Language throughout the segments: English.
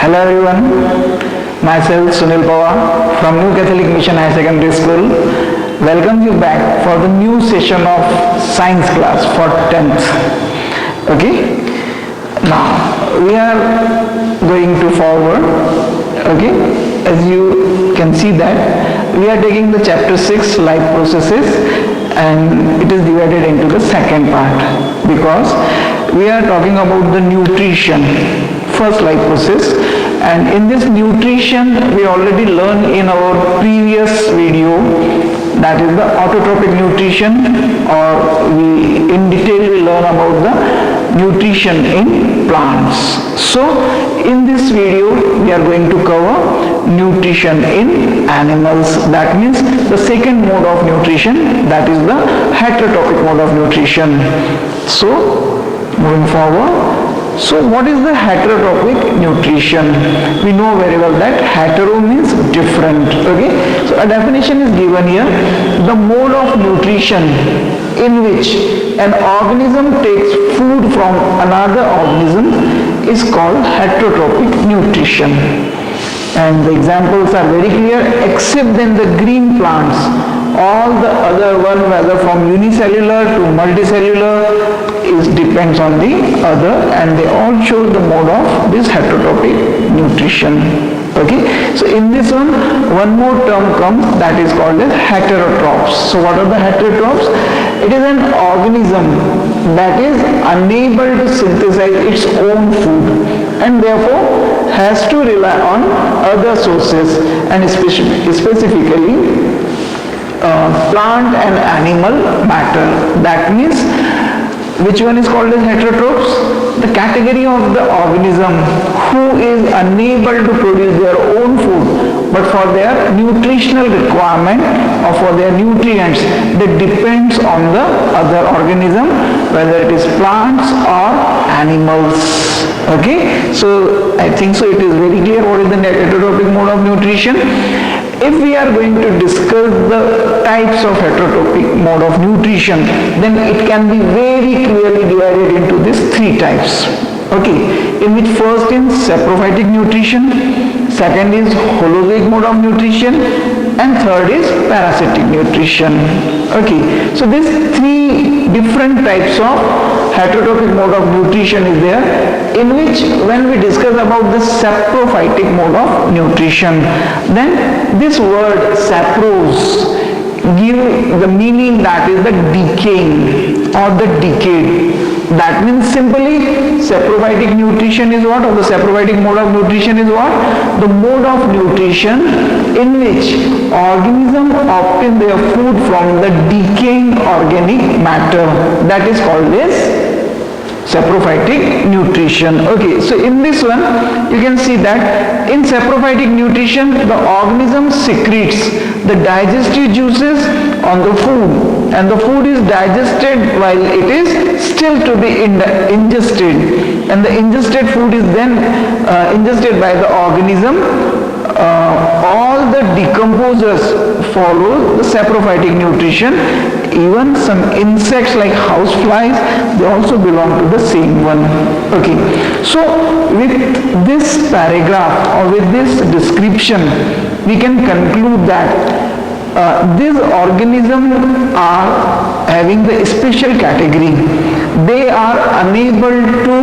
Hello everyone, myself Sunil Pawar from New Catholic Mission High Secondary School welcomes you back for the new session of science class for 10th. Okay, now we are going to forward. Okay, as you can see that we are taking the chapter 6 life processes and it is divided into the second part because we are talking about the nutrition, first life process, and in this nutrition we already learned in our previous video, that is the autotropic nutrition, or we in detail we learn about the nutrition in plants. So in this video we are going to cover nutrition in animals, that means the second mode of nutrition, that is the heterotopic mode of nutrition. So moving forward, so what is the heterotopic nutrition? We know very well that hetero means different. Okay, so a definition is given here: the mode of nutrition in which an organism takes food from another organism is called heterotopic nutrition. And the examples are very clear, except then the green plants. All the other one, whether from unicellular to multicellular, depends on the other, and they all show the mode of this heterotopic nutrition. Okay, so in this one more term comes, that is called as heterotrophs. So what are the heterotrophs? It is an organism that is unable to synthesize its own food and therefore has to rely on other sources, and specifically plant and animal matter. That means, which one is called as heterotrophs? The category of the organism who is unable to produce their own food, but for their nutritional requirement or for their nutrients, that depends on the other organism, whether it is plants or animals. Okay, so I think so it is very clear what is the heterotopic mode of nutrition. If we are going to discuss the types of heterotopic mode of nutrition, then it can be very clearly divided into these three types. Okay, in which first is saprophytic nutrition, second is Holozoic mode of nutrition, and third is parasitic nutrition. Okay, so these three different types of heterotopic mode of nutrition is there, in which when we discuss about the saprophytic mode of nutrition, then this word sapros give the meaning that is the decaying or the decayed. That means simply saprophytic nutrition is what, or the saprophytic mode of nutrition is what? The mode of nutrition in which organisms obtain their food from the decaying organic matter. That is called as saprophytic nutrition. Okay, so in this one you can see that in saprophytic nutrition the organism secretes the digestive juices on the food, and the food is digested while it is still to be ingested, and the ingested food is then ingested by the organism. All the decomposers follow the saprophytic nutrition. Even some insects like houseflies, they also belong to the same one. Okay, so with this paragraph or with this description, we can conclude that these organisms are having the special category. They are unable to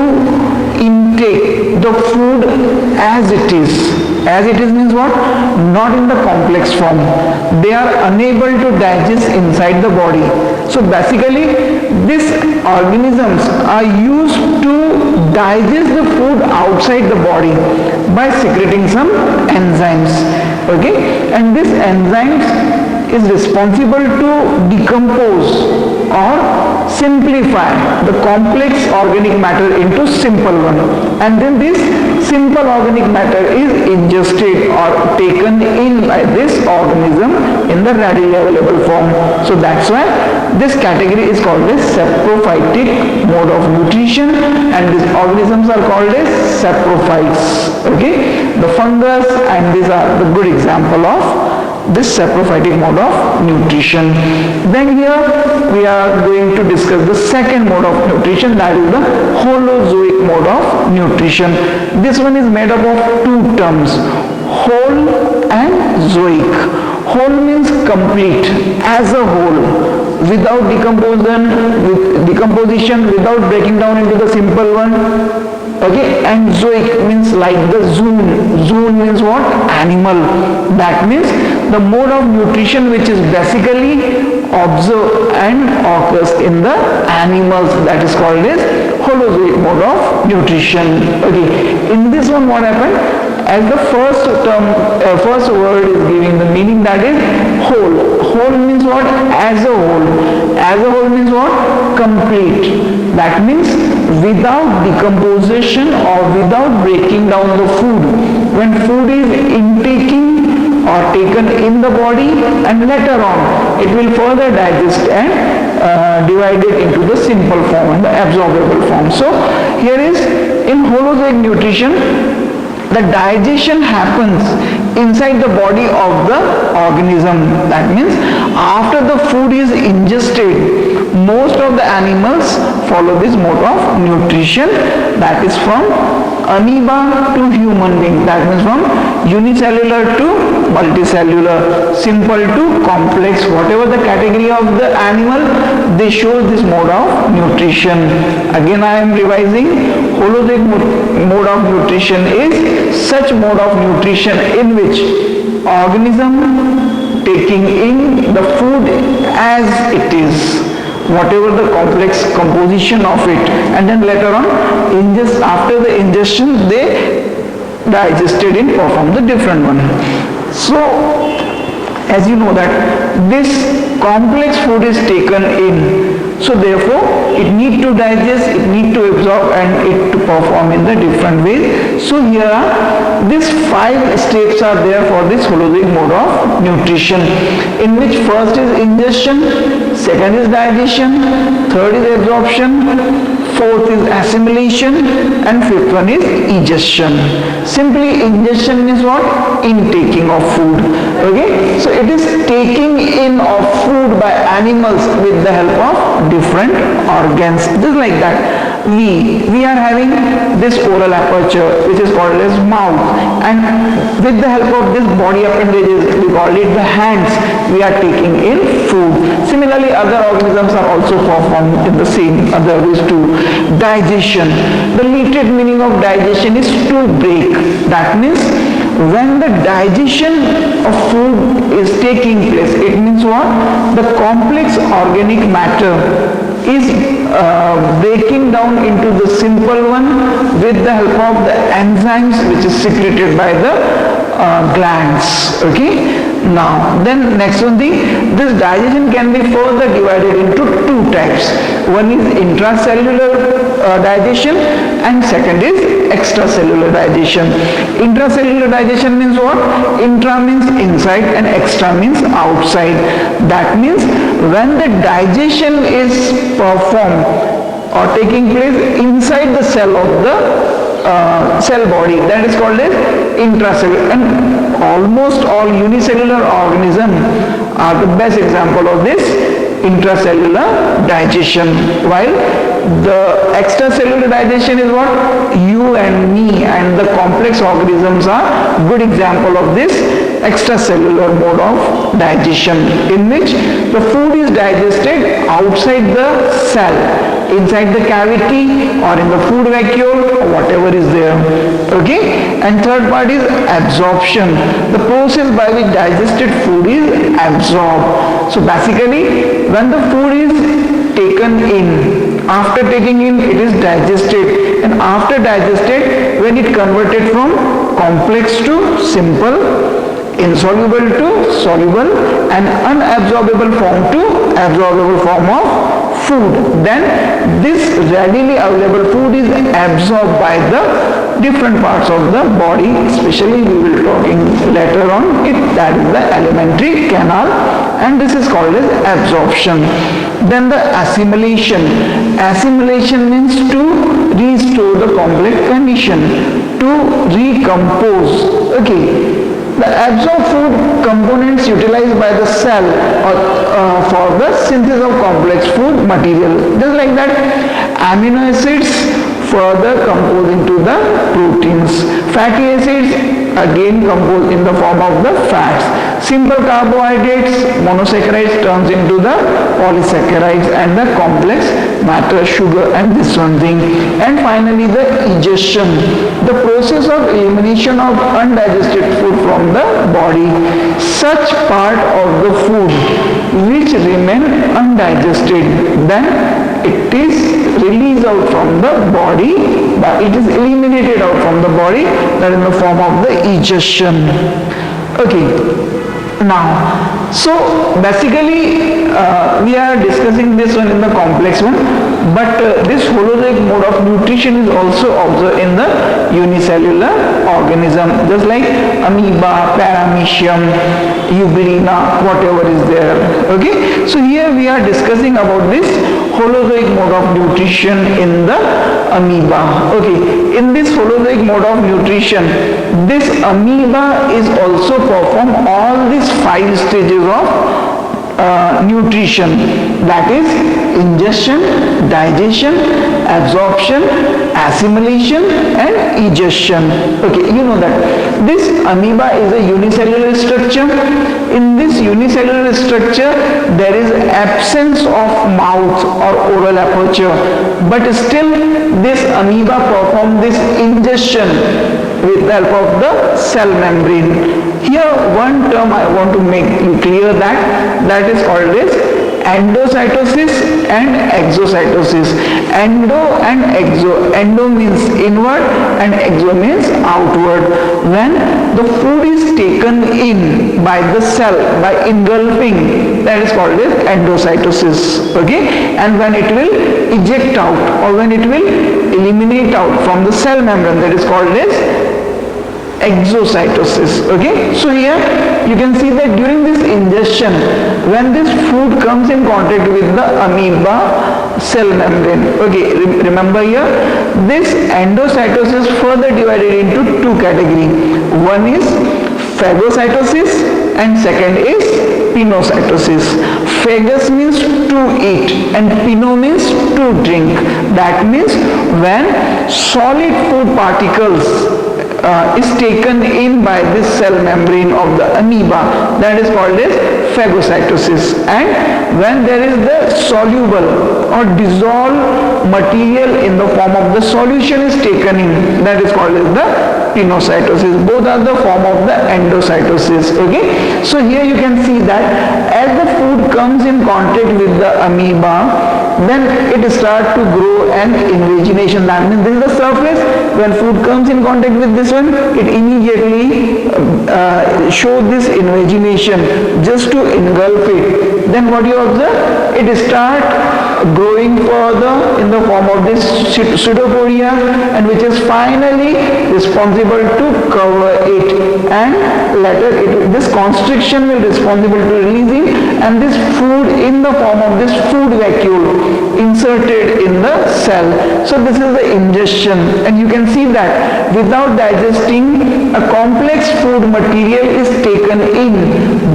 intake the food as it is. As it is means what? Not in the complex form. They are unable to digest inside the body. So basically these organisms are used to digest the food outside the body by secreting some enzymes. Okay, and this enzymes is responsible to decompose or simplify the complex organic matter into simple one, and then this simple organic matter is ingested or taken in by this organism in the readily available form. So that's why this category is called as saprophytic mode of nutrition, and these organisms are called as saprophytes. Okay, the fungus, and these are the good example of this saprophytic mode of nutrition. Then here we are going to discuss the second mode of nutrition, that is the Holozoic mode of nutrition. This one is made up of two terms, whole and zoic. Whole means complete, as a whole, without decomposition, without breaking down into the simple one. Okay, and zoic means like the zoon. Zoon means what? Animal. That means the mode of nutrition which is basically observed and occurs in the animals, that is called as Holozoic mode of nutrition. Okay, in this one what happened? As the first word is giving the meaning, that is whole. Whole means what? As a whole. As a whole means what? Complete. That means without decomposition or without breaking down the food. When food is intaking or taken in the body, and later on it will further digest and divide it into the simple form and the absorbable form. So here is in Holozoic nutrition, the digestion happens inside the body of the organism. That means after the food is ingested, most of the animals follow this mode of nutrition, that is from amoeba to human being. That means from unicellular to multicellular, simple to complex, whatever the category of the animal, they show this mode of nutrition. Again I am revising. Holozoic mode of nutrition is such mode of nutrition in which organism taking in the food as it is, whatever the complex composition of it, and then later on after the ingestion they digested it, perform the different one. So as you know that this complex food is taken in, so therefore it need to digest, it need to absorb, and it to perform in the different ways. So here these 5 steps are there for this Holozoic mode of nutrition, in which first is ingestion, second is digestion, third is absorption, fourth is assimilation, and fifth one is egestion. Simply ingestion means what? Intaking of food. Okay, so it is taking in of food by animals with the help of different organs. Just like that, we are having this oral aperture which is called as mouth, and with the help of this body appendages, we call it the hands, we are taking in food. Similarly, other organisms are also performed in the same other ways too. Digestion, the literal meaning of digestion is to break. That means when the digestion of food is taking place, it means what? The complex organic matter is breaking down into the simple one with the help of the enzymes which is secreted by the glands. Okay, now then next one thing, this digestion can be further divided into 2 types. One is intracellular digestion, and second is extracellular digestion. Intracellular digestion means what? Intra means inside and extra means outside. That means when the digestion is performed or taking place inside the cell of the cell body, that is called as intracellular. And almost all unicellular organisms are the best example of this intracellular digestion, while the extracellular digestion is what? You and me and the complex organisms are good example of this extracellular mode of digestion, in which the food is digested outside the cell, inside the cavity or in the food vacuole or whatever is there. Okay, and third part is absorption, the process by which digested food is absorbed. So basically when the food is taken in, after taking in it is digested, and after digested when it converted from complex to simple, insoluble to soluble, and unabsorbable form to absorbable form of food, then this readily available food is absorbed by the different parts of the body, especially we will talking later on it, that is the alimentary canal, and this is called as absorption. Then the assimilation. Assimilation means to restore the complex condition, to recompose. Okay, The absorbed food components utilized by the cell for the synthesis of complex food material. Just like that, amino acids further compose into the proteins. Fatty acids again compose in the form of the fats. Simple carbohydrates, monosaccharides turns into the polysaccharides and the complex matter, sugar and this one thing. And finally the digestion, the process of elimination of undigested food from the body. Such part of the food which remain undigested, then it is released out from the body, but it is eliminated out from the body, that in the form of the digestion. Okay, now so basically we are discussing this one in the complex one, but this holozoic mode of nutrition is also observed in the unicellular organism, just like amoeba, paramecium, euglena, whatever is there. Okay, so here we are discussing about this holozoic mode of nutrition in the amoeba. Okay, in this holozoic mode of nutrition, this amoeba is also perform all these 5 stages of nutrition, that is ingestion, digestion, absorption, assimilation and digestion. Okay, you know that this amoeba is a unicellular structure. In this unicellular structure there is absence of mouth or oral aperture, but still this amoeba perform this ingestion with the help of the cell membrane. Here one term I want to make you clear, that is called as endocytosis and exocytosis. Endo and exo. Endo means inward and exo means outward. When the food is taken in by the cell by engulfing, that is called as endocytosis. Okay, and when it will eject out or when it will eliminate out from the cell membrane, that is called as exocytosis. Okay, so here you can see that during this ingestion, when this food comes in contact with the amoeba cell membrane, okay, remember here this endocytosis further divided into 2 categories. One is phagocytosis and second is pinocytosis. Phagous means to eat and pino means to drink. That means when solid food particles is taken in by this cell membrane of the amoeba, that is called as phagocytosis. And when there is the soluble or dissolved material in the form of the solution is taken in, that is called as the pinocytosis. Both are the form of the endocytosis. Okay, so here you can see that as the food comes in contact with the amoeba, then it starts to grow an invagination. That means this is the surface. When food comes in contact with this one, it immediately shows this invagination just to engulf it. Then what you observe? It starts growing further in the form of this pseudopodia, and which is finally responsible to cover it, and later this constriction will responsible to releasing, and this food in the form of this food vacuole inserted in the cell. So this is the ingestion, and you can see that without digesting, a complex food material is taken in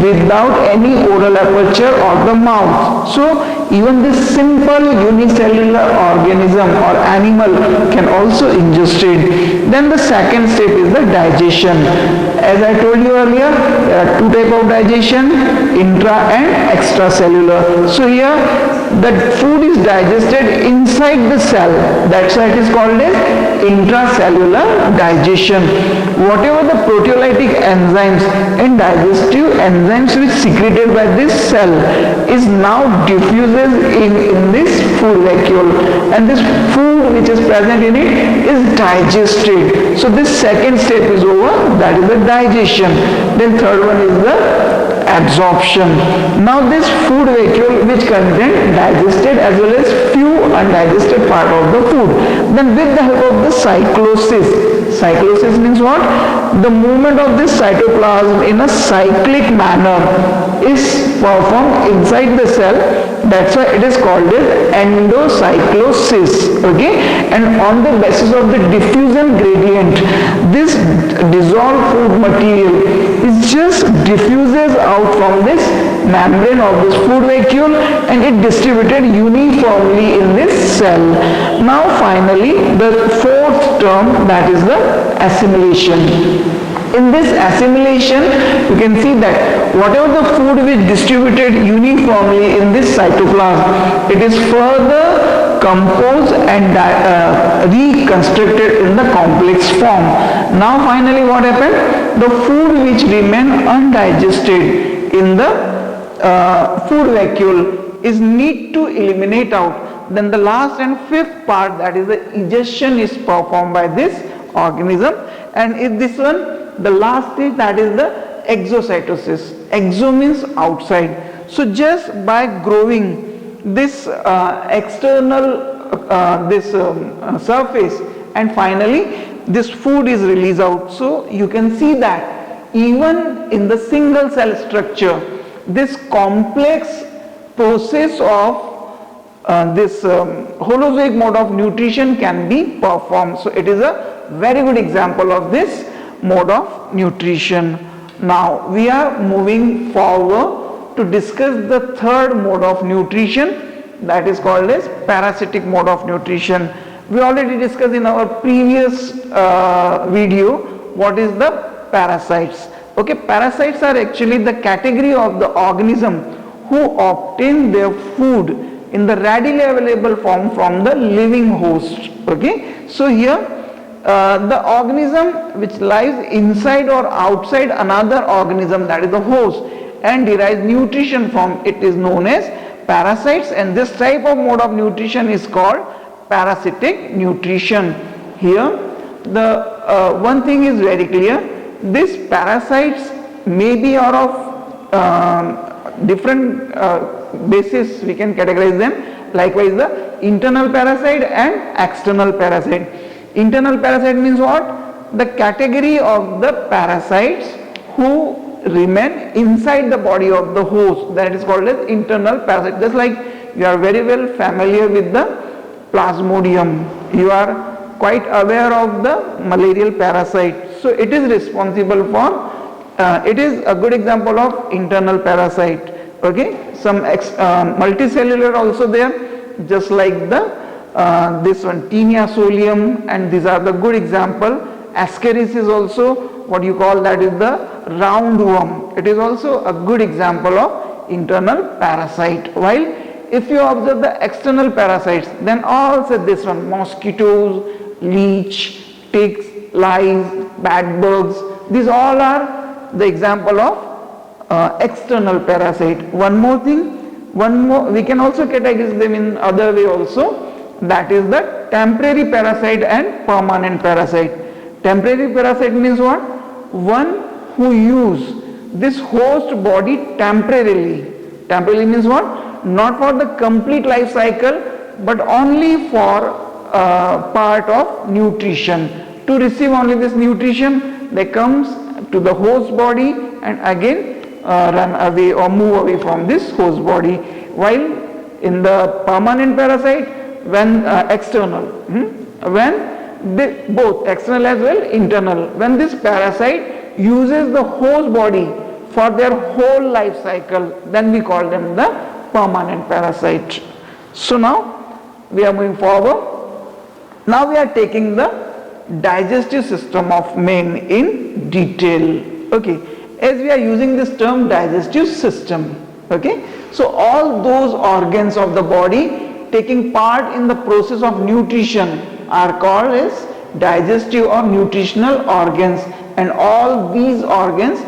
without any oral aperture or the mouth. So even this simple unicellular organism or animal can also ingest it. Then the second step is the digestion. As I told you earlier, there are 2 types of digestion, intra and extracellular. So here the food is digested inside the cell. That's why it is called as intracellular digestion. Whatever the proteolytic enzymes and digestive enzymes which secreted by this cell is now diffuses in this food vacuole, and this food which is present in it is digested. So this second step is over, that is the digestion. Then third one is the absorption. Now this food vacuole which contain digested as well as few undigested part of the food. Then with the help of the cyclosis means what? The movement of this cytoplasm in a cyclic manner is performed inside the cell. That's why it is called as endocytosis. Okay, and on the basis of the diffusion gradient, this dissolved food material is diffuses out from this membrane of this food vacuole and it distributed uniformly in this cell. Now finally the fourth term, that is the assimilation. In this assimilation, you can see that whatever the food which distributed uniformly in this cytoplasm, it is further composed and reconstructed in the complex form. Now finally what happened? The food which remained undigested in the food vacuole is need to eliminate out. Then the last and fifth part, that is the digestion, is performed by this organism, and if this one, the last stage, that is the exocytosis. Exo means outside. So just by growing this external surface, and finally this food is released out. So you can see that even in the single cell structure, this complex process of this Holozoic mode of nutrition can be performed. So it is a very good example of this mode of nutrition. Now we are moving forward to discuss the third mode of nutrition, that is called as parasitic mode of nutrition. We already discussed in our previous video what is the parasites. Okay, parasites are actually the category of the organism who obtain their food in the readily available form from the living host. Okay, so here the organism which lies inside or outside another organism, that is the host, and derives nutrition from it, is known as parasites, and this type of mode of nutrition is called parasitic nutrition. Here the one thing is very clear: these parasites may be out of different basis, we can categorize them. Likewise the internal parasite and external parasite. Internal parasite means what? The category of the parasites who remain inside the body of the host, that is called as internal parasite. Just like you are very well familiar with the plasmodium, you are quite aware of the malarial parasite. So it is responsible for, it is a good example of internal parasite. Okay, some multicellular also there, just like the this one Taenia solium, and these are the good example. Ascaris is also what you call, that is the roundworm. It is also a good example of internal parasite. While if you observe the external parasites, then also this one, mosquitoes, leech, ticks, lice, bed bugs, these all are the example of external parasite. One more thing, we can also categorize them in other way also, that is the temporary parasite and permanent parasite. Temporary parasite means what? One who use this host body temporarily. Temporarily means what? Not for the complete life cycle, but only for part of nutrition. To receive only this nutrition, they comes to the host body and again run away or move away from this host body. While in the permanent parasite, when external, when both external as well internal, when this parasite uses the host body for their whole life cycle, then we call them the permanent parasite. So now we are moving forward. Now we are taking the digestive system of man in detail. Okay, as we are using this term digestive system. Okay, so all those organs of the body taking part in the process of nutrition are called as digestive or nutritional organs, and all these organs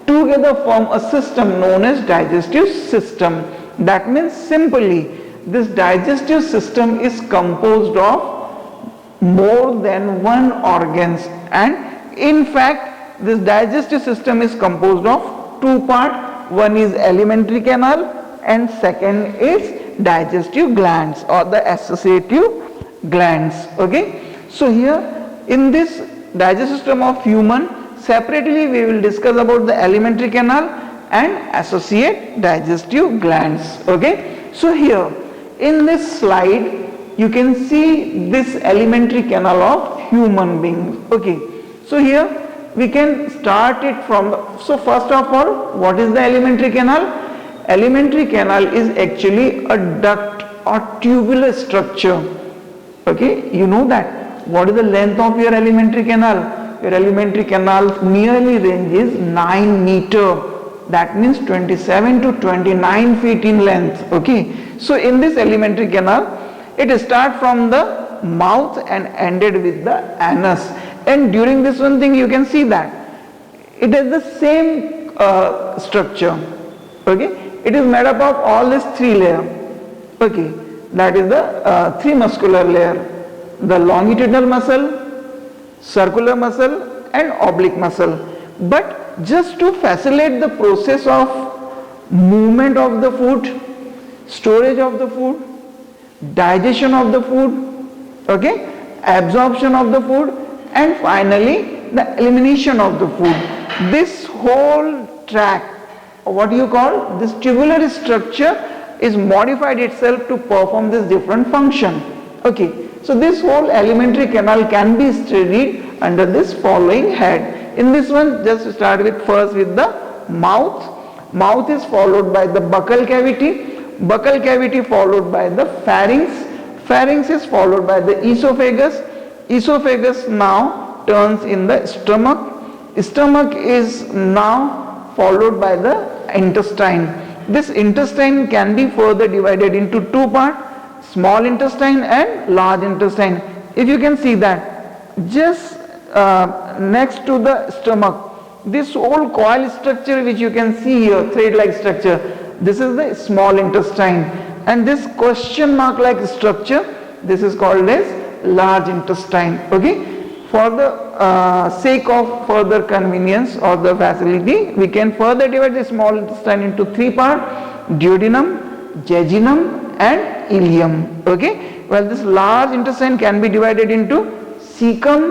together form a system known as digestive system. That means simply this digestive system is composed of more than one organs, and in fact this digestive system is composed of two parts. One is alimentary canal and second is digestive glands or the associative glands. Okay, so here in this digestive system of human, separately we will discuss about the alimentary canal and associate digestive glands. Okay, so here in this slide you can see this alimentary canal of human beings. Okay, so here we can start it from so first of all, what is the alimentary canal? Alimentary canal is actually a duct or tubular structure. Okay, you know that. What is the length of your alimentary canal? Your alimentary canal nearly ranges 9 meter. That means 27 to 29 feet in length. Okay, so in this alimentary canal, it starts from the mouth and ended with the anus. And during this one thing, you can see that it has the same structure. Okay, it is made up of all these 3 layers. Okay, that is the 3 muscular layer: the longitudinal muscle, circular muscle, and oblique muscle. But just to facilitate the process of movement of the food, storage of the food, digestion of the food, okay, absorption of the food, and finally the elimination of the food, this whole tract, what you call this tubular structure, is modified itself to perform this different function. Okay, so this whole alimentary canal can be studied under this following head. In this one, just start with first with the mouth. Mouth is followed by the buccal cavity. Buccal cavity followed by the pharynx. Pharynx is followed by the esophagus. Esophagus now turns in the stomach. Stomach is now followed by the intestine. This intestine can be further divided into 2 parts: small intestine and large intestine. If you can see that, just next to the stomach, this whole coil structure which you can see here, thread-like structure, this is the small intestine, and this question mark like structure, this is called as large intestine. Okay, for the sake of further convenience or the facility, we can further divide the small intestine into 3 parts: duodenum, jejunum, and ileum. Okay, well, this large intestine can be divided into cecum,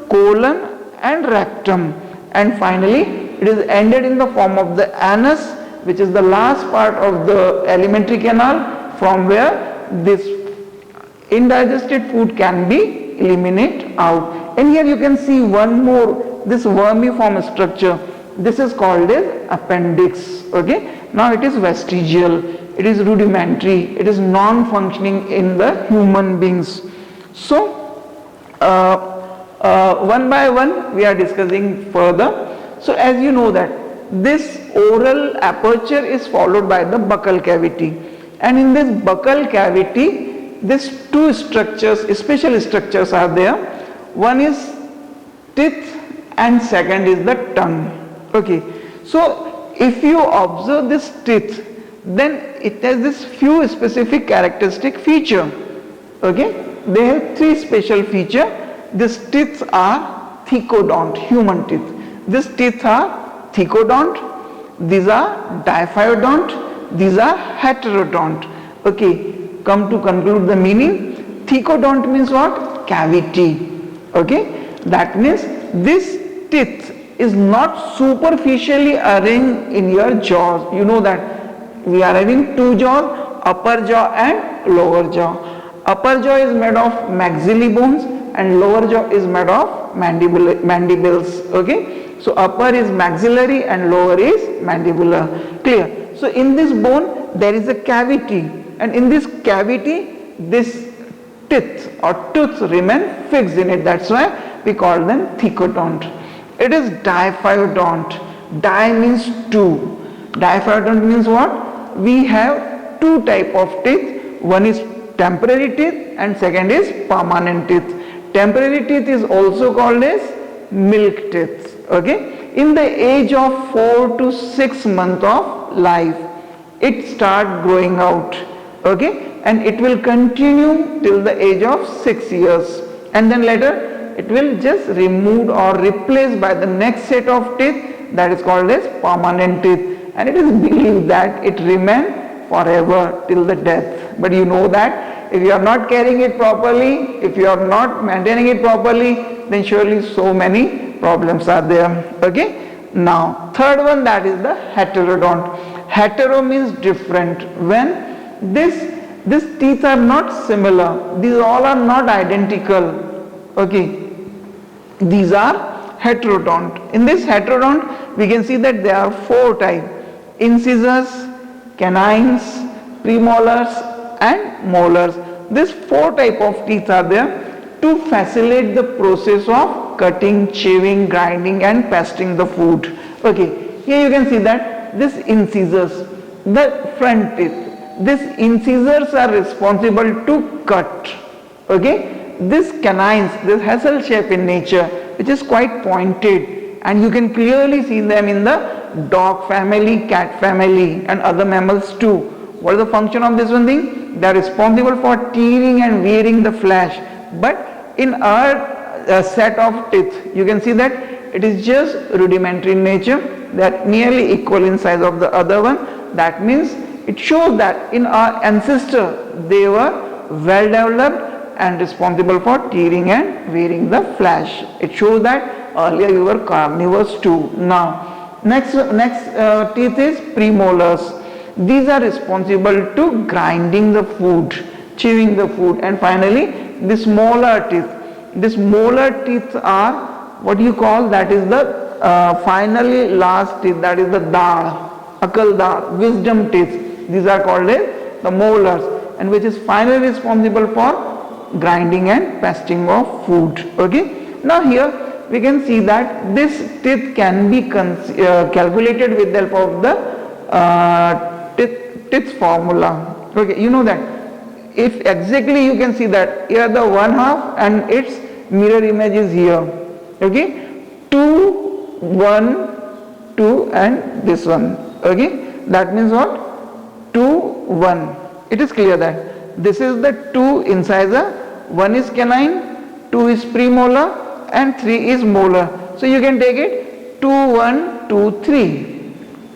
colon, and rectum, and finally it is ended in the form of the anus, which is the last part of the alimentary canal, from where this indigested food can be eliminated out. And here you can see one more, this vermiform structure, this is called as appendix. Okay, now it is vestigial, it is rudimentary, it is non-functioning in the human beings. So one by one we are discussing further. So as you know that this oral aperture is followed by the buccal cavity, and in this buccal cavity these 2 structures, special structures are there. One is teeth and second is the tongue. Okay, so if you observe this teeth, then it has this few specific characteristic feature. Okay, they have 3 special feature. These teeth are thecodont, human teeth. These teeth are thecodont, these are diphyodont, these are heterodont. Okay, come to conclude the meaning. Thecodont means what? Cavity. Okay, that means this teeth is not superficially arranged in your jaws. You know that we are having 2 jaws, upper jaw and lower jaw. Upper jaw is made of maxillary bones and lower jaw is made of mandibles. Okay, so upper is maxillary and lower is mandibular. Clear? So in this bone there is a cavity, and in this cavity this teeth or tooth remain fixed in it. That's why we call them thecodont. It is diphyodont. Di means 2. Diphyodont means what? We have 2 type of teeth. One is temporary teeth and second is permanent teeth. Temporary teeth is also called as milk teeth. Okay, in the age of 4 to 6 months of life, it start growing out. Okay, and it will continue till the age of 6 years, and then later it will just removed or replaced by the next set of teeth, that is called as permanent teeth, and it is believed that it remain forever till the death. But you know that if you are not carrying it properly, if you are not maintaining it properly, then surely so many problems are there. Okay, now third one, that is the heterodont. Hetero means different. When these teeth are not similar, these all are not identical. Okay, these are heterodont. In this heterodont, we can see that there are 4 types: incisors, canines, premolars and molars. These 4 types of teeth are there to facilitate the process of cutting, chewing, grinding and pasting the food. Okay, here you can see that this incisors, the front teeth, these incisors are responsible to cut. Okay, this canines, this hazel shape in nature, which is quite pointed, and you can clearly see them in the dog family, cat family and other mammals too. What is the function of this one thing? They are responsible for tearing and wearing the flesh. But in our set of teeth, you can see that it is just rudimentary in nature. They are nearly equal in size of the other one. That means it shows that in our ancestor they were well developed and responsible for tearing and wearing the flesh. It shows that earlier you were carnivores too. Now next teeth is premolars. These are responsible to grinding the food, chewing the food, and finally this molar teeth. These molar teeth are what you call, that is the finally last teeth, that is the dal, akal dal, wisdom teeth. These are called as the molars, and which is finally responsible for grinding and pasting of food. Okay. Now here we can see that this teeth can be calculated with the help of the teeth formula. Okay, you know that. If exactly you can see that here the 1/2 and its mirror image is here. Okay, 2, 1, 2 and this one. Okay, that means what? 2, 1. It is clear that this is the 2 incisor, 1 is canine, 2 is premolar and 3 is molar. So you can take it 2, 1, 2, 3.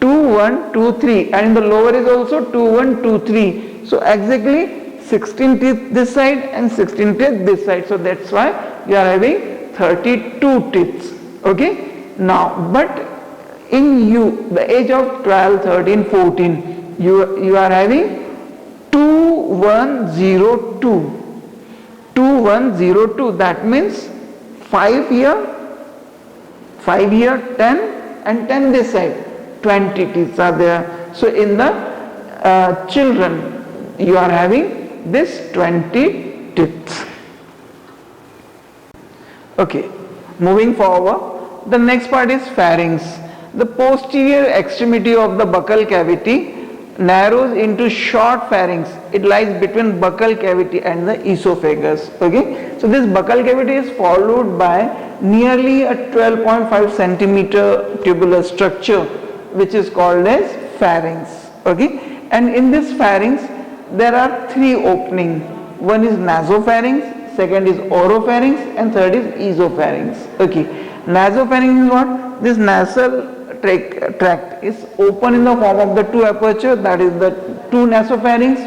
2, 1, 2, 3, and in the lower is also 2, 1, 2, 3. So exactly 16 teeth this side and 16 teeth this side. So that's why you are having 32 teeth. Okay. Now, but in you, the age of 12, 13, 14, you are having 2102. 2102. That means 5 here, 10 and 10 this side. 20 teeth are there. So in the children, you are having this 20 teeth. Okay, moving forward, the next part is pharynx. The posterior extremity of the buccal cavity narrows into short pharynx. It lies between buccal cavity and the esophagus. Okay, so this buccal cavity is followed by nearly a 12.5 centimeter tubular structure, which is called as pharynx. Okay, and in this pharynx there are 3 openings. One is nasopharynx, second is oropharynx and third is esopharynx. Okay, nasopharynx is what? This nasal tract is open in the form of the 2 aperture, that is the 2 nasopharynx,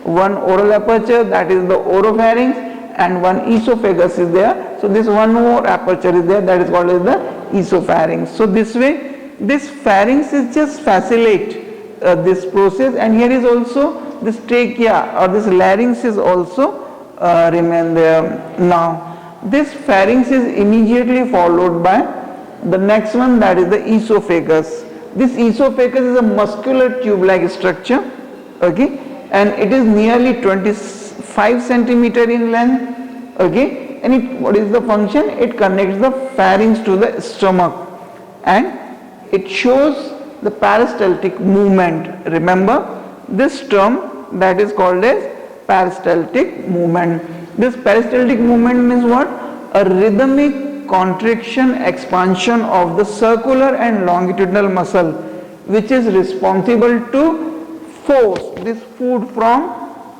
1 oral aperture, that is the oropharynx, and 1 esophagus is there. So this 1 more aperture is there, that is called as the esopharynx. So this way this pharynx is just facilitate this process, and here is also this trachea or this larynx is also remain there. Now this pharynx is immediately followed by the next one, that is the esophagus. This esophagus is a muscular tube-like structure. Okay, and it is nearly 25 centimeter in length. Okay, and what is the function? It connects the pharynx to the stomach, and it shows the peristaltic movement. Remember this term, that is called as peristaltic movement. This peristaltic movement means what? A rhythmic contraction expansion of the circular and longitudinal muscle, which is responsible to force this food from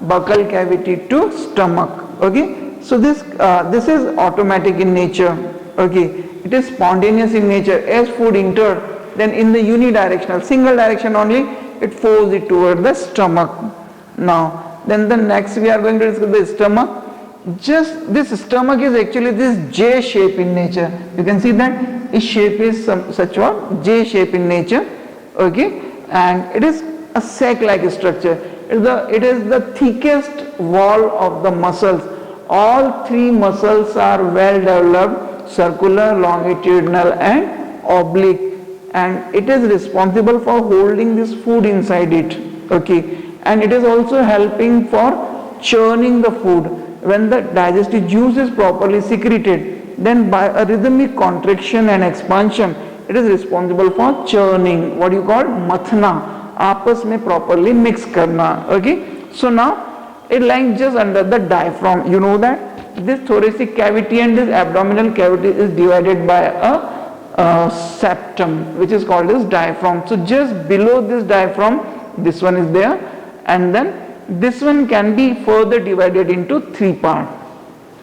buccal cavity to stomach. Okay, so this is automatic in nature. Okay, it is spontaneous in nature. As food entered, then in the unidirectional, single direction only, it forces it toward the stomach. Now then the next we are going to discuss the stomach. Just this stomach is actually this J shape in nature. You can see that its shape is such one J shape in nature. Okay, and it is a sac-like structure. It is the thickest wall of the muscles. All 3 muscles are well developed, circular, longitudinal and oblique, and it is responsible for holding this food inside it, okay, and it is also helping for churning the food. When the digestive juice is properly secreted, then by a rhythmic contraction and expansion, it is responsible for churning, what you call mathna, आपस में properly mix करना, okay. So now it lies just under the diaphragm. You know that this thoracic cavity and this abdominal cavity is divided by a septum, which is called as diaphragm. So just below this diaphragm, this one is there, and then this one can be further divided into three parts,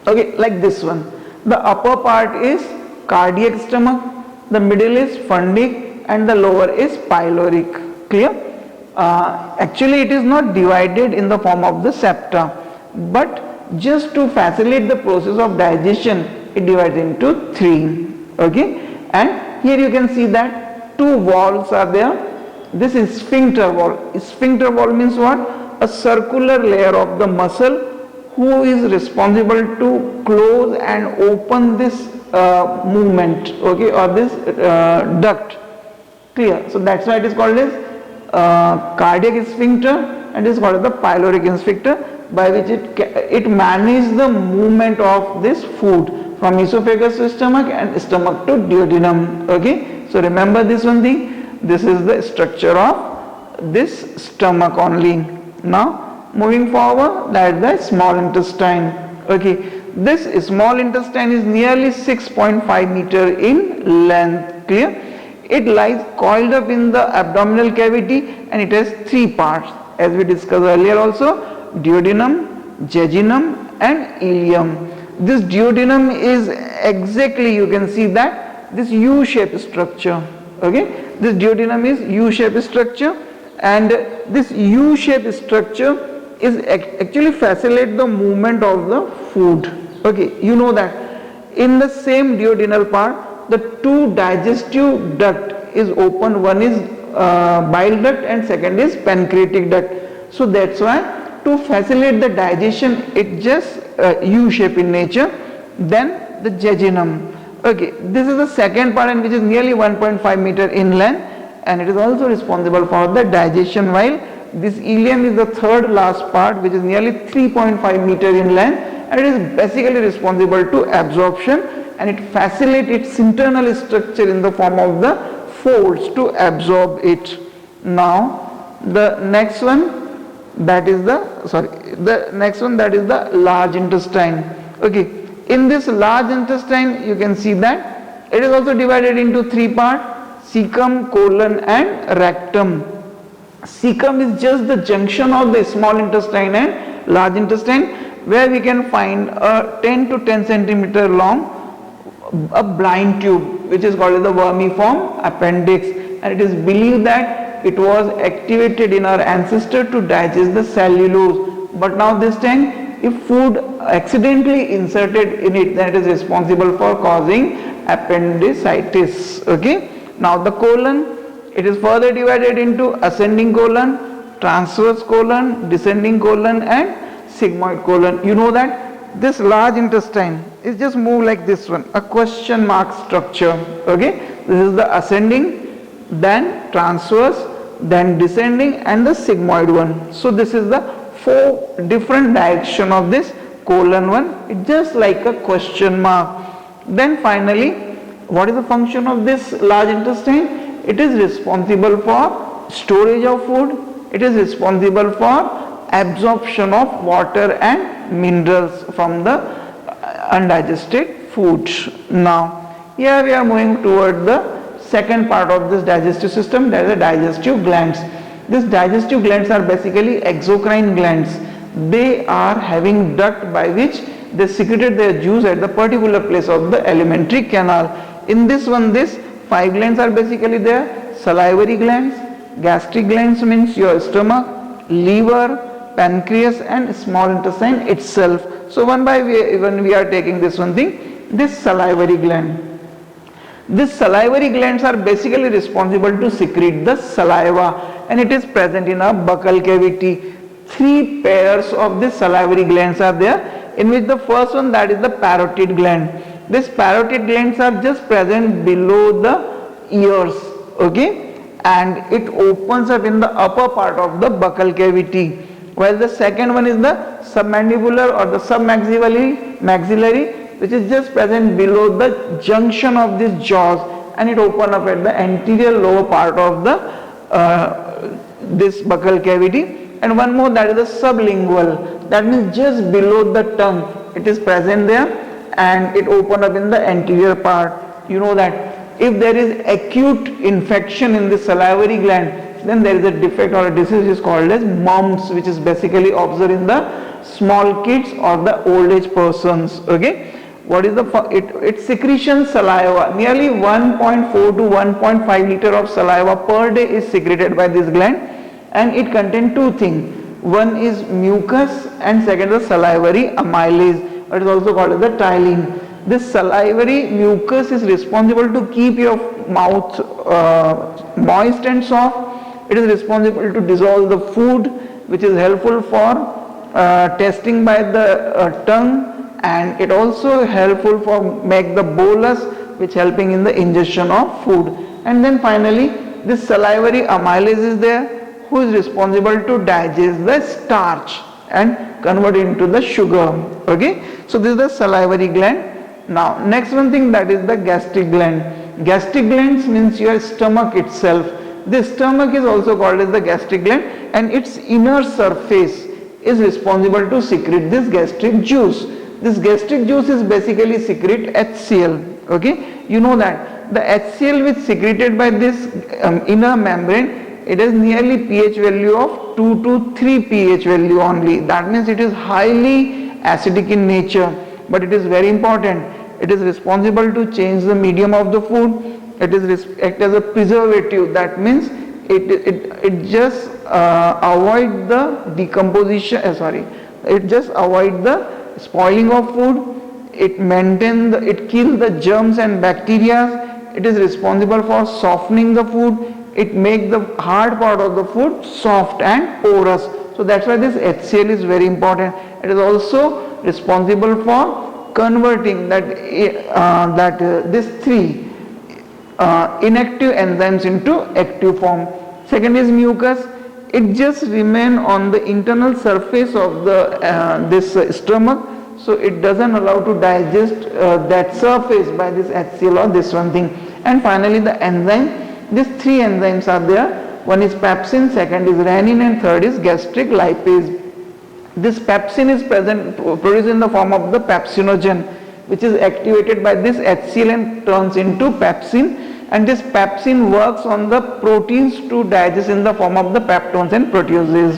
okay, like this one. The upper part is cardiac stomach, the middle is fundic, and the lower is pyloric. Clear? Actually it is not divided in the form of the septa, but just to facilitate the process of digestion, it divides into three, okay. And here you can see that two walls are there. This is sphincter wall. Sphincter wall means what? A circular layer of the muscle who is responsible to close and open this movement, okay, or this duct. Clear? So that's why it is called as cardiac sphincter, and it is called the pyloric sphincter, by which it manages the movement of this food from esophagus to stomach and stomach to duodenum, okay. So remember this one thing, this is the structure of this stomach only. Now moving forward, that is the small intestine, okay. This small intestine is nearly 6.5 meter in length, clear. It lies coiled up in the abdominal cavity, and it has three parts, as we discussed earlier also: duodenum, jejunum and ileum. This duodenum is exactly, you can see that this U-shaped structure, okay. This duodenum is U-shaped structure, and this U-shaped structure is actually facilitate the movement of the food, okay. You know that in the same duodenal part, the two digestive duct is open. One is bile duct and second is pancreatic duct. So that's why to facilitate the digestion, it just U-shape in nature. Then the jejunum, okay, this is the second part, and which is nearly 1.5 meter in length, and it is also responsible for the digestion, while this ileum is the third last part, which is nearly 3.5 meter in length, and it is basically responsible to absorption, and it facilitates its internal structure in the form of the folds to absorb it. Now the next one, that is the large intestine, okay. In this large intestine, you can see that it is also divided into three parts: cecum, colon and rectum. Cecum is just the junction of the small intestine and large intestine, where we can find a 10 to 10 centimeter long a blind tube, which is called the vermiform appendix, and it is believed that it was activated in our ancestor to digest the cellulose. But now this time, if food accidentally inserted in it, then it is responsible for causing appendicitis, okay. Now the colon, it is further divided into ascending colon, transverse colon, descending colon and sigmoid colon. You know that this large intestine is just moved like this one, a question mark structure, okay. This is the ascending, then transverse, then descending and the sigmoid one. So this is the four different direction of this colon one. It's just like a question mark. Then finally, what is the function of this large intestine? It is responsible for storage of food. It is responsible for absorption of water and minerals from the undigested food. Now here we are moving toward the second part of this digestive system, that is the digestive glands. These digestive glands are basically exocrine glands. They are having duct by which they secreted their juice at the particular place of the alimentary canal. In this one, these 5 glands are basically there: salivary glands, gastric glands means your stomach, liver, pancreas and small intestine itself. So one by when we are taking this one thing, this salivary gland. These salivary glands are basically responsible to secrete the saliva, and it is present in our buccal cavity. 3 pairs of these salivary glands are there, in which the first one, that is the parotid gland. These parotid glands are just present below the ears, okay, and it opens up in the upper part of the buccal cavity, while the second one is the submandibular or the submaxillary, which is just present below the junction of these jaws, and it opens up at the anterior lower part of the this buccal cavity. And one more, that is the sublingual, that means just below the tongue it is present there, and it opens up in the anterior part. You know that if there is acute infection in the salivary gland, then there is a defect or a disease is called as mumps, which is basically observed in the small kids or the old age persons. Okay, what is the its secretion? Saliva. Nearly 1.4 to 1.5 liter of saliva per day is secreted by this gland, and it contains two things. One is mucus and second is salivary amylase, it is also called as the ptyalin. This salivary mucus is responsible to keep your mouth moist and soft. It is responsible to dissolve the food, which is helpful for tasting by the tongue, and it also helpful for make the bolus, which helping in the ingestion of food. And then finally this salivary amylase is there, who is responsible to digest the starch and convert it into the sugar. Okay, so this is the salivary gland. Now next one thing, that is the gastric gland. Gastric glands means your stomach itself. This stomach is also called as the gastric gland, and its inner surface is responsible to secrete this gastric juice. This gastric juice is basically secrete HCl. Okay, you know that the HCl which secreted by this inner membrane, it has nearly pH value of 2 to 3 pH value only. That means it is highly acidic in nature, but it is very important. It is responsible to change the medium of the food. It is act as a preservative. That means it just avoid the decomposition. It just avoid the spoiling of food. It maintain it kill the germs and bacteria. It is responsible for softening the food. It make the hard part of the food soft and porous. So that's why this HCl is very important. It is also responsible for converting these three inactive enzymes into active form. Second is mucus. It just remain on the internal surface of the this stomach, so it doesn't allow to digest that surface by this HCl or this one thing. And finally the enzyme. These three enzymes are there. One is pepsin, second is rennin, and third is gastric lipase. This pepsin is produced in the form of the pepsinogen, which is activated by this HCl and turns into pepsin, and this pepsin works on the proteins to digest in the form of the peptones and proteases.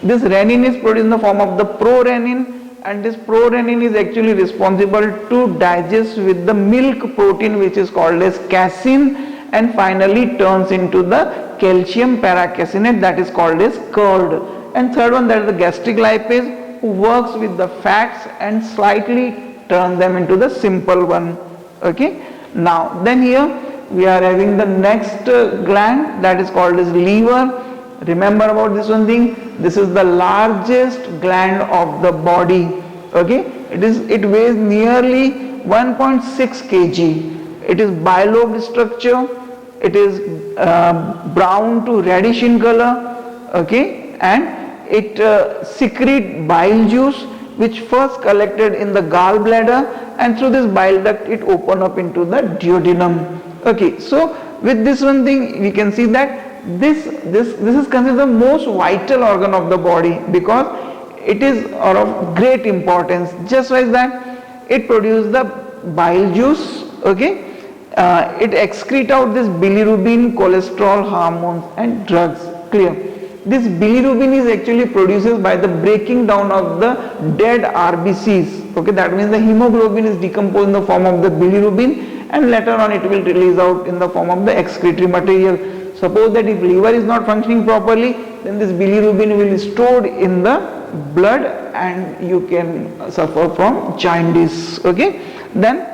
This rennin is produced in the form of the prorennin, and this prorennin is actually responsible to digest with the milk protein, which is called as casein, and finally turns into the calcium paracasinate, that is called as curd. And third one, that is the gastric lipase, who works with the fats and slightly turn them into the simple one. Okay, now then here we are having the next gland, that is called as liver. Remember about this one thing, this is the largest gland of the body. Okay, it weighs nearly 1.6 kg. It is bilobed structure. It is brown to reddish in color, okay, and it secrete bile juice, which first collected in the gallbladder, and through this bile duct it open up into the duodenum. Okay, so with this one thing we can see that this is considered the most vital organ of the body, because it is of great importance. Just like that, it produces the bile juice, okay. It excrete out this bilirubin, cholesterol, hormones and drugs. Clear? This bilirubin is actually produced by the breaking down of the dead RBCs. Okay, that means the hemoglobin is decomposed in the form of the bilirubin, and later on it will release out in the form of the excretory material. Suppose that if liver is not functioning properly, then this bilirubin will be stored in the blood and you can suffer from jaundice. Okay, then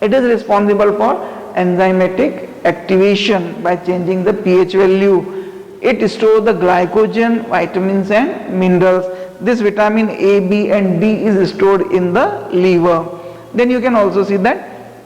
it is responsible for enzymatic activation by changing the pH value. It stores the glycogen, vitamins and minerals. This vitamin A, B and D is stored in the liver. Then you can also see that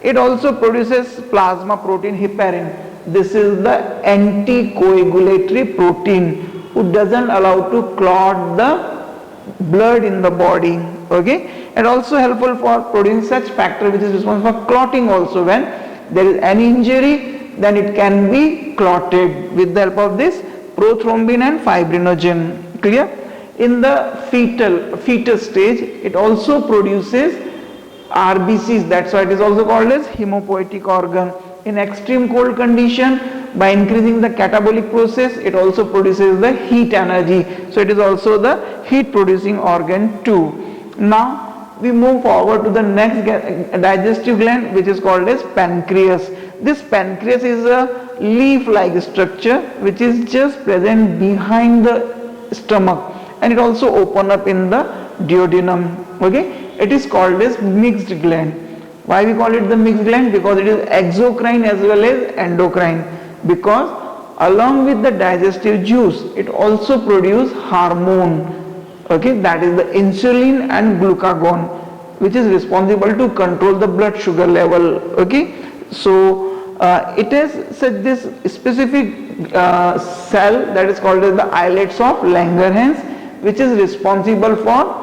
it also produces plasma protein heparin. This is the anticoagulatory protein who doesn't allow to clot the blood in the body. Okay, and also helpful for producing such factor which is responsible for clotting also. When there is an injury, then it can be clotted with the help of this prothrombin and fibrinogen. Clear? In the fetus stage, it also produces RBCs, that's why it is also called as hemopoietic organ. In extreme cold condition, by increasing the catabolic process, it also produces the heat energy. So it is also the heat producing organ too. Now we move forward to the next digestive gland, which is called as pancreas. This pancreas is a leaf-like structure which is just present behind the stomach, and it also open up in the duodenum. Okay, it is called as mixed gland. Why we call it the mixed gland? Because it is exocrine as well as endocrine, because along with the digestive juice it also produces hormone, okay, that is the insulin and glucagon, which is responsible to control the blood sugar level. Okay, so it has such this specific cell that is called as the islets of Langerhans, which is responsible for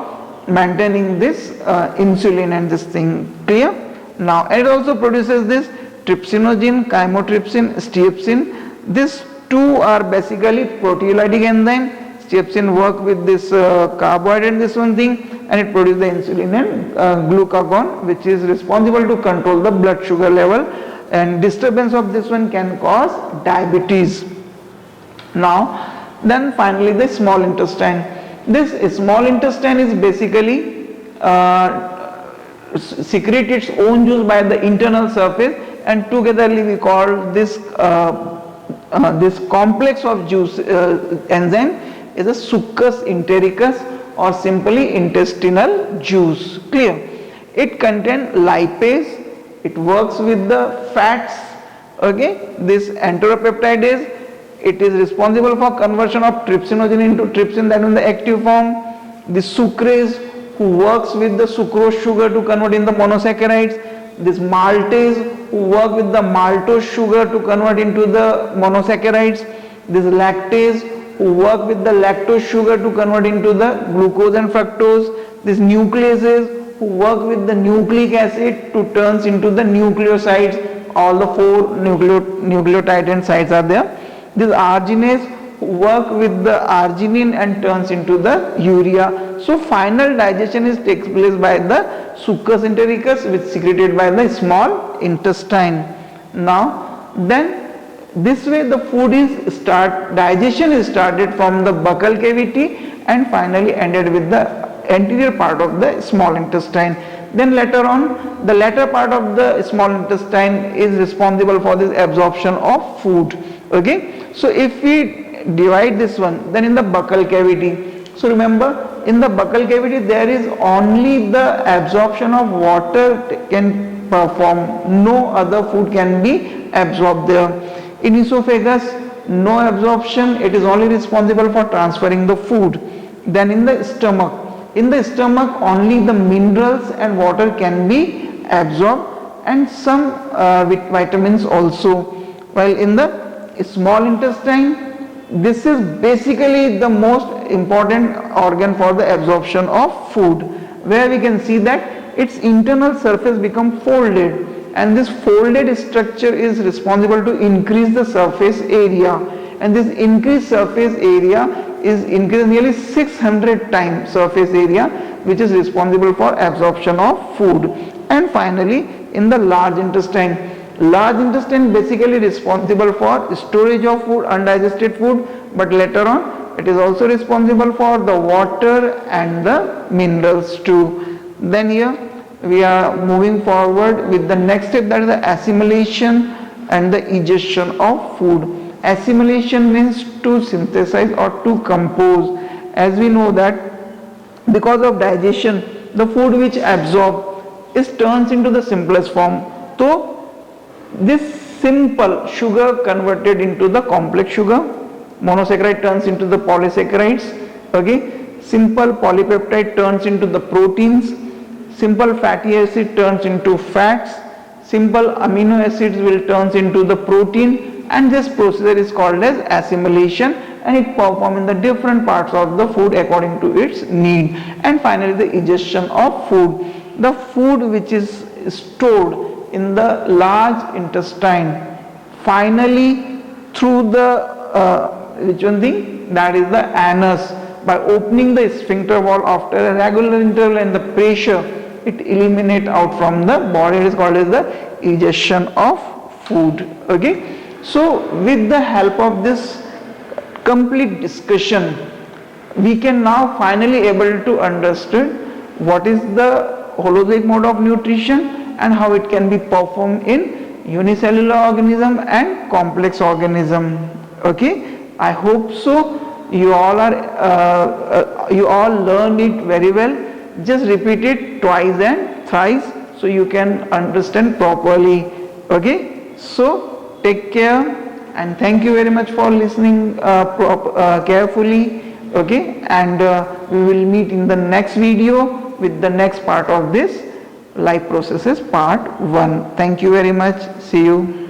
maintaining this insulin and this thing. Clear? Now it also produces this trypsinogen, chymotrypsin, stiepsin. These two are basically proteolytic enzyme. Stiepsin work with this carbohydrate and this one thing, and it produces the insulin and glucagon, which is responsible to control the blood sugar level, and disturbance of this one can cause diabetes. Now then finally the small intestine. This small intestine is basically secrete its own juice by the internal surface, and togetherly we call this this complex of juice enzyme is a succus entericus, or simply intestinal juice. Clear? It contains lipase, it works with the fats. Okay, this enteropeptidase, it is responsible for conversion of trypsinogen into trypsin, that in the active form. The sucrase, who works with the sucrose sugar to convert in the monosaccharides. This maltase, who work with the maltose sugar to convert into the monosaccharides. This lactase, who work with the lactose sugar to convert into the glucose and fructose. This nucleases, who work with the nucleic acid to turns into the nucleosides. All the four nucleotide and sites are there. This arginase, who work with the arginine and turns into the urea. So final digestion takes place by the succus entericus, which is secreted by the small intestine. Now then this way the food is digestion is started from the buccal cavity and finally ended with the anterior part of the small intestine. Then later on, the latter part of the small intestine is responsible for this absorption of food. Okay, so if we divide this one, then in the buccal cavity, so remember, in the buccal cavity there is only the absorption of water can perform, no other food can be absorbed there. In esophagus, no absorption, it is only responsible for transferring the food. Then in the stomach only the minerals and water can be absorbed, and some vitamins also. While in the small intestine, this is basically the most important organ for the absorption of food, where we can see that its internal surface become folded, and this folded structure is responsible to increase the surface area, and this increased surface area is increased nearly 600 times surface area, which is responsible for absorption of food. And finally in the large intestine basically responsible for storage of food, undigested food, but later on it is also responsible for the water and the minerals too. Then here we are moving forward with the next step, that is the assimilation and the ingestion of food. Assimilation means to synthesize or to compose. As we know that because of digestion, the food which absorbed is turns into the simplest form. So this simple sugar converted into the complex sugar, monosaccharide turns into the polysaccharides, okay, simple polypeptide turns into the proteins, simple fatty acid turns into fats, simple amino acids will turns into the protein, and this procedure is called as assimilation, and it performs in the different parts of the food according to its need. And finally the digestion of food. The food which is stored in the large intestine finally through the that is the anus, by opening the sphincter wall after a regular interval and the pressure, it eliminates out from the body. It is called as the digestion of food. Okay, so with the help of this complete discussion, we can now finally able to understand what is the holozoic mode of nutrition and how it can be performed in unicellular organism and complex organism. Okay, I hope so. You all learned it very well. Just repeat it twice and thrice so you can understand properly. Okay, so take care and thank you very much for listening carefully. Okay, and we will meet in the next video with the next part of this life processes part 1. Thank you very much. See you.